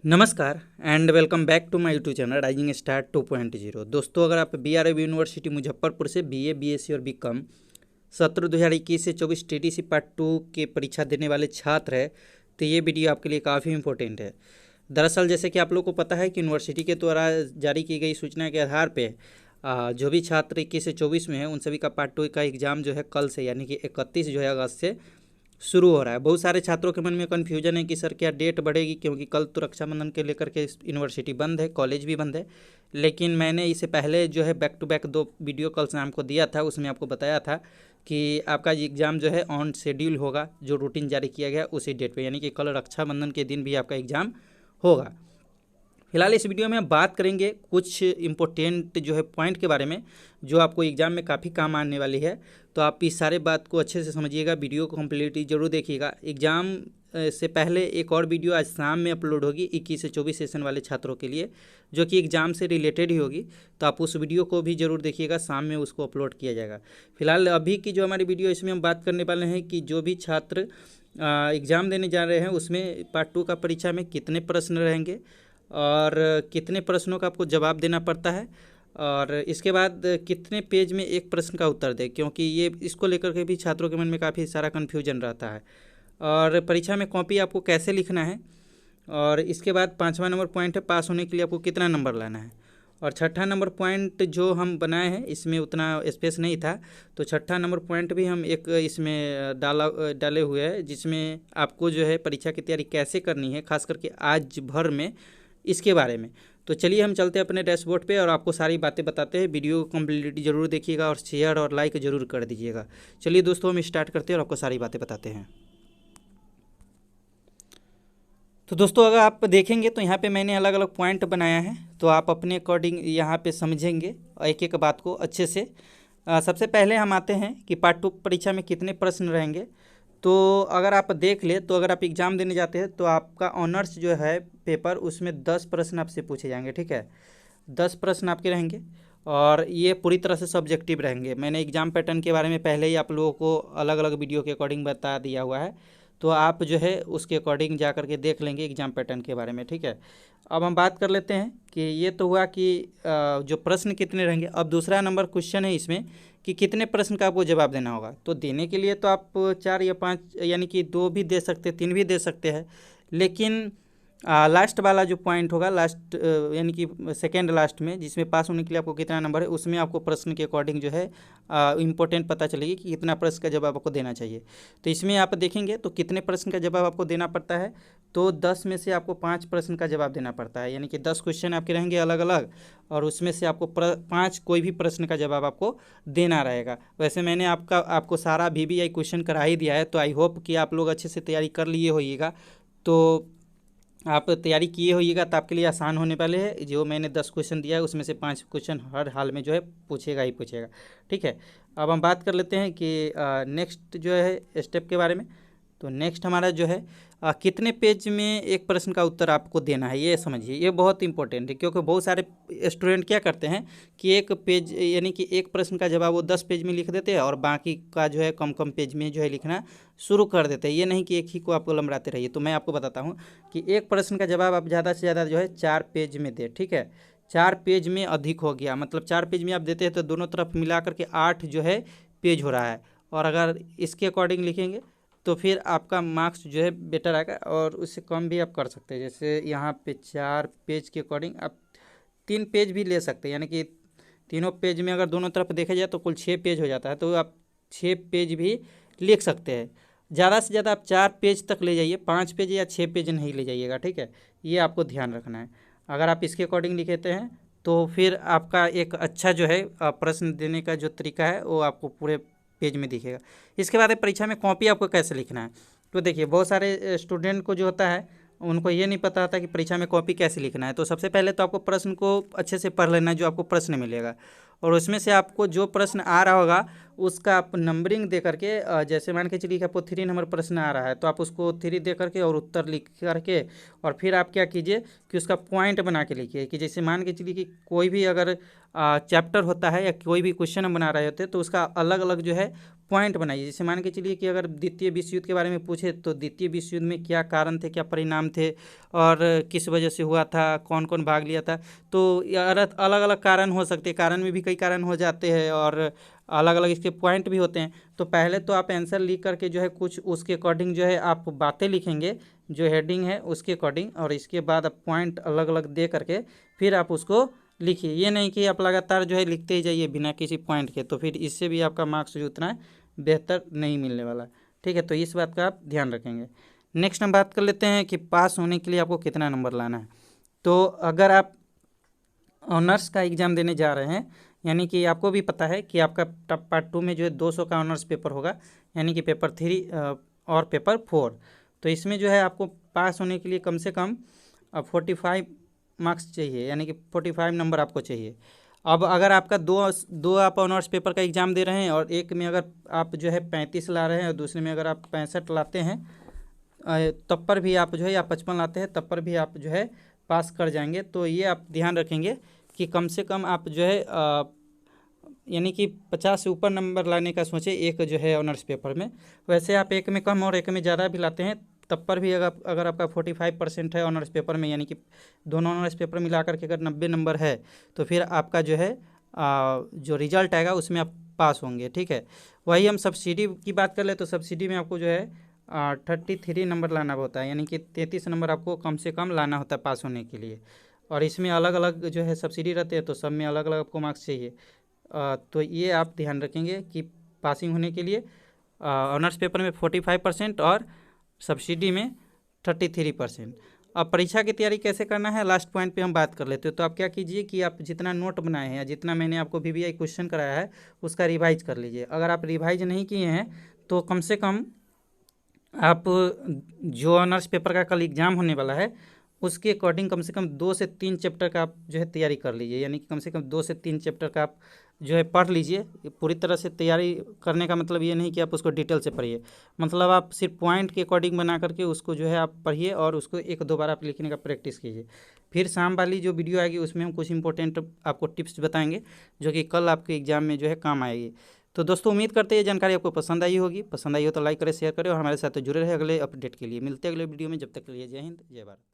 नमस्कार and welcome back to my YouTube channel rising star 2.0। दोस्तों, अगर आप BRAV यूनिवर्सिटी मुजफ्फरपुर से BA BSc और BCom सत्र 2021 से 24 TTC पार्ट 2 के परीक्षा देने वाले छात्र हैं तो ये वीडियो आपके लिए काफ़ी इंपॉर्टेंट है। दरअसल जैसे कि आप लोग को पता है कि यूनिवर्सिटी के द्वारा जारी की गई सूचना के आधार पर जो भी छात्र 21 से 24 में है उन सभी का पार्ट 2 का एग्ज़ाम जो है कल से यानी कि 31 जो है अगस्त से शुरू हो रहा है। बहुत सारे छात्रों के मन में कन्फ्यूजन है कि सर क्या डेट बढ़ेगी, क्योंकि कल तो रक्षाबंधन के लेकर के यूनिवर्सिटी बंद है, कॉलेज भी बंद है। लेकिन मैंने इससे पहले जो है बैक टू बैक 2 वीडियो कल शाम को दिया था, उसमें आपको बताया था कि आपका एग्ज़ाम जो है ऑन शेड्यूल होगा, जो रूटीन जारी किया गया उसी डेट पे, यानी कि कल रक्षाबंधन के दिन भी आपका एग्ज़ाम होगा। फिलहाल इस वीडियो में हम बात करेंगे कुछ इम्पोर्टेंट जो है पॉइंट के बारे में जो आपको एग्ज़ाम में काफ़ी काम आने वाली है। तो आप इस सारे बात को अच्छे से समझिएगा, वीडियो को कम्प्लीटली जरूर देखिएगा। एग्ज़ाम से पहले एक और वीडियो आज शाम में अपलोड होगी 21 से 24 सेशन वाले छात्रों के लिए, जो कि एग्ज़ाम से रिलेटेड ही होगी। तो आप उस वीडियो को भी ज़रूर देखिएगा, शाम में उसको अपलोड किया जाएगा। फिलहाल अभी की जो हमारी वीडियो इसमें हम बात करने वाले हैं कि जो भी छात्र एग्ज़ाम देने जा रहे हैं उसमें पार्ट 2 का परीक्षा में कितने प्रश्न रहेंगे और कितने प्रश्नों का आपको जवाब देना पड़ता है, और इसके बाद कितने पेज में एक प्रश्न का उत्तर दें, क्योंकि ये इसको लेकर के भी छात्रों के मन में काफ़ी सारा कन्फ्यूजन रहता है। और परीक्षा में कॉपी आपको कैसे लिखना है, और इसके बाद 5वां नंबर पॉइंट है पास होने के लिए आपको कितना नंबर लाना है। और छठा नंबर पॉइंट जो हम बनाए हैं इसमें उतना स्पेस नहीं था, तो छठा नंबर पॉइंट भी हम एक इसमें डाले हुए हैं, जिसमें आपको जो है परीक्षा की तैयारी कैसे करनी है, खास करके आज भर में इसके बारे में। तो चलिए हम चलते हैं अपने डैशबोर्ड पे और आपको सारी बातें बताते हैं। वीडियो को कम्प्लीटली जरूर देखिएगा और शेयर और लाइक जरूर कर दीजिएगा। चलिए दोस्तों, हम स्टार्ट करते हैं और आपको सारी बातें बताते हैं। तो दोस्तों, अगर आप देखेंगे तो यहाँ पे मैंने अलग अलग पॉइंट बनाया है, तो आप अपने अकॉर्डिंग यहाँ पे समझेंगे एक एक बात को अच्छे से। सबसे पहले हम आते हैं कि पार्ट 2 परीक्षा में कितने प्रश्न रहेंगे। तो अगर आप देख ले तो अगर आप एग्ज़ाम देने जाते हैं तो आपका ऑनर्स जो है पेपर, उसमें 10 प्रश्न आपसे पूछे जाएंगे, ठीक है। 10 प्रश्न आपके रहेंगे और ये पूरी तरह से सब्जेक्टिव रहेंगे। मैंने एग्ज़ाम पैटर्न के बारे में पहले ही आप लोगों को अलग अलग वीडियो के अकॉर्डिंग बता दिया हुआ है, तो आप जो है उसके अकॉर्डिंग जा कर के देख लेंगे एग्ज़ाम पैटर्न के बारे में, ठीक है। अब हम बात कर लेते हैं कि ये तो हुआ कि जो प्रश्न कितने रहेंगे। अब दूसरा नंबर क्वेश्चन है इसमें कि कितने प्रश्न का आपको जवाब देना होगा। तो देने के लिए तो आप 4 या 5 यानी कि 2 भी दे सकते, 3 भी दे सकते हैं, लेकिन लास्ट वाला जो पॉइंट होगा, लास्ट यानी कि सेकेंड लास्ट में, जिसमें पास होने के लिए आपको कितना नंबर है, उसमें आपको प्रश्न के अकॉर्डिंग जो है इम्पोर्टेंट पता चलेगी कि कितना प्रश्न का जवाब आपको देना चाहिए। तो इसमें आप देखेंगे तो कितने प्रश्न का जवाब आपको देना पड़ता है, तो 10 में से आपको 5 प्रश्न का जवाब देना पड़ता है, यानी कि 10 क्वेश्चन आपके रहेंगे अलग अलग, और उसमें से आपको 5 कोई भी प्रश्न का जवाब आपको देना रहेगा। वैसे मैंने आपको सारा VBI क्वेश्चन करा ही दिया है, तो आई होप कि आप लोग अच्छे से तैयारी कर लिए होइएगा। तो आप तैयारी किए होइएगा तो आपके लिए आसान होने वाले हैं। जो मैंने 10 क्वेश्चन दिया है उसमें से 5 क्वेश्चन हर हाल में जो है पूछेगा ही पूछेगा, ठीक है। अब हम बात कर लेते हैं कि नेक्स्ट जो है स्टेप के बारे में। तो नेक्स्ट हमारा जो है कितने पेज में एक प्रश्न का उत्तर आपको देना है, ये समझिए, ये बहुत इंपॉर्टेंट है। क्योंकि बहुत सारे स्टूडेंट क्या करते हैं कि एक पेज यानी कि एक प्रश्न का जवाब वो 10 पेज में लिख देते हैं और बाकी का जो है कम कम पेज में जो है लिखना शुरू कर देते हैं। ये नहीं कि एक ही को आपको लंबराते रहिए। तो मैं आपको बताता हूँ कि एक प्रश्न का जवाब आप ज़्यादा से ज़्यादा जो है 4 पेज में दें, ठीक है। 4 पेज में अधिक हो गया, मतलब 4 पेज में आप देते हैं तो दोनों तरफ मिला करके 8 जो है पेज हो रहा है। और अगर इसके अकॉर्डिंग लिखेंगे तो फिर आपका मार्क्स जो है बेटर आएगा, और उससे कम भी आप कर सकते हैं। जैसे यहाँ पे 4 पेज के अकॉर्डिंग आप 3 पेज भी ले सकते हैं, यानी कि तीनों पेज में अगर दोनों तरफ देखा जाए तो कुल 6 पेज हो जाता है, तो आप 6 पेज भी लिख सकते हैं। ज़्यादा से ज़्यादा आप 4 पेज तक ले जाइए, 5 पेज या 6 पेज नहीं ले जाइएगा, ठीक है। ये आपको ध्यान रखना है। अगर आप इसके अकॉर्डिंग लिखते हैं तो फिर आपका एक अच्छा जो है प्रश्न देने का जो तरीका है वो आपको पूरे पेज में दिखेगा। इसके बाद परीक्षा में कॉपी आपको कैसे लिखना है। तो देखिए, बहुत सारे स्टूडेंट को जो होता है उनको ये नहीं पता होता कि परीक्षा में कॉपी कैसे लिखना है। तो सबसे पहले तो आपको प्रश्न को अच्छे से पढ़ लेना है, जो आपको प्रश्न मिलेगा, और उसमें से आपको जो प्रश्न आ रहा होगा उसका आप नंबरिंग दे करके, जैसे मान के चलिए कि आपको 3 नंबर प्रश्न आ रहा है तो आप उसको 3 दे करके और उत्तर लिख करके, और फिर आप क्या कीजिए कि उसका पॉइंट बना के लिखिए। कि जैसे मान के चलिए कि कोई भी अगर चैप्टर होता है या कोई भी क्वेश्चन हम बना रहे होते हैं तो उसका अलग अलग जो है पॉइंट बनाइए। जैसे मान के चलिए कि अगर द्वितीय विश्व युद्ध के बारे में पूछे तो द्वितीय विश्व युद्ध में क्या कारण थे, क्या परिणाम थे और किस वजह से हुआ था, कौन कौन भाग लिया था। तो अलग अलग कारण हो सकते हैं, कारण में भी कई कारण हो जाते हैं और अलग अलग इसके पॉइंट भी होते हैं। तो पहले तो आप आंसर लिख करके जो है कुछ उसके अकॉर्डिंग जो है आप बातें लिखेंगे जो हेडिंग है उसके अकॉर्डिंग, और इसके बाद आप पॉइंट अलग अलग दे करके फिर आप उसको लिखिए। ये नहीं कि आप लगातार जो है लिखते ही जाइए बिना किसी पॉइंट के, तो फिर इससे भी आपका मार्क्स जो उतना बेहतर नहीं मिलने वाला। ठीक है, तो इस बात का आप ध्यान रखेंगे। नेक्स्ट हम बात कर लेते हैं कि पास होने के लिए आपको कितना नंबर लाना है। तो अगर आप ऑनर्स का एग्ज़ाम देने जा रहे हैं, यानी कि आपको भी पता है कि आपका पार्ट 2 में जो है 200 का ऑनर्स पेपर होगा, यानी कि पेपर 3 और पेपर 4। तो इसमें जो है आपको पास होने के लिए कम से कम 45 मार्क्स चाहिए, यानी कि 45 नंबर आपको चाहिए। अब अगर आपका दो आप ऑनर्स पेपर का एग्ज़ाम दे रहे हैं और एक में अगर आप जो है 35 ला रहे हैं और दूसरे में अगर आप 65 लाते हैं तब पर भी आप जो है, या 55 लाते हैं तब पर भी आप जो है पास कर जाएंगे। तो ये आप ध्यान रखेंगे कि कम से कम आप जो है यानी कि 50 से ऊपर नंबर लाने का सोचें एक जो है ऑनर्स पेपर में। वैसे आप एक में कम और एक में ज़्यादा भी लाते हैं तब पर भी अगर आपका 45% है ऑनर्स पेपर में, यानी कि दोनों ऑनर्स पेपर मिला करके अगर 90 नंबर है तो फिर आपका जो है जो रिजल्ट आएगा उसमें आप पास होंगे। ठीक है, वही हम सब्सिडी की बात कर ले तो सब्सिडी में आपको जो है 33 नंबर लाना होता है, यानी कि 33 नंबर आपको कम से कम लाना होता है पास होने के लिए। और इसमें अलग अलग जो है सब्सिडी रहते हैं तो सब में अलग अलग आपको मार्क्स चाहिए। तो ये आप ध्यान रखेंगे कि पासिंग होने के लिए ऑनर्स पेपर में 45% और सब्सिडी में 33%। अब परीक्षा की तैयारी कैसे करना है लास्ट पॉइंट पे हम बात कर लेते हैं। तो आप क्या कीजिए कि आप जितना नोट बनाए हैं या जितना मैंने आपको VVI क्वेश्चन कराया है उसका रिवाइज कर लीजिए। अगर आप रिवाइज नहीं किए हैं तो कम से कम आप जो ऑनर्स पेपर का कल एग्ज़ाम होने वाला है उसके अकॉर्डिंग कम से कम 2 से 3 चैप्टर का आप जो है तैयारी कर लीजिए, यानी कि कम से कम 2 से 3 चैप्टर का आप जो है पढ़ लीजिए। पूरी तरह से तैयारी करने का मतलब ये नहीं कि आप उसको डिटेल से पढ़िए, मतलब आप सिर्फ पॉइंट के अकॉर्डिंग बना करके उसको जो है आप पढ़िए और उसको 1-2 बार आप लिखने का प्रैक्टिस कीजिए। फिर शाम वाली जो वीडियो आएगी उसमें हम कुछ इंपॉर्टेंट आपको टिप्स बताएंगे जो कि कल आपके एग्ज़ाम में जो है काम आएगी। तो दोस्तों उम्मीद करते हैं ये जानकारी आपको पसंद आई होगी। पसंद आई हो तो लाइक करें, शेयर करें और हमारे साथ जुड़े रहे अगले अपडेट के लिए। मिलते हैं अगले वीडियो में, जब तक के लिए जय हिंद जय भारत।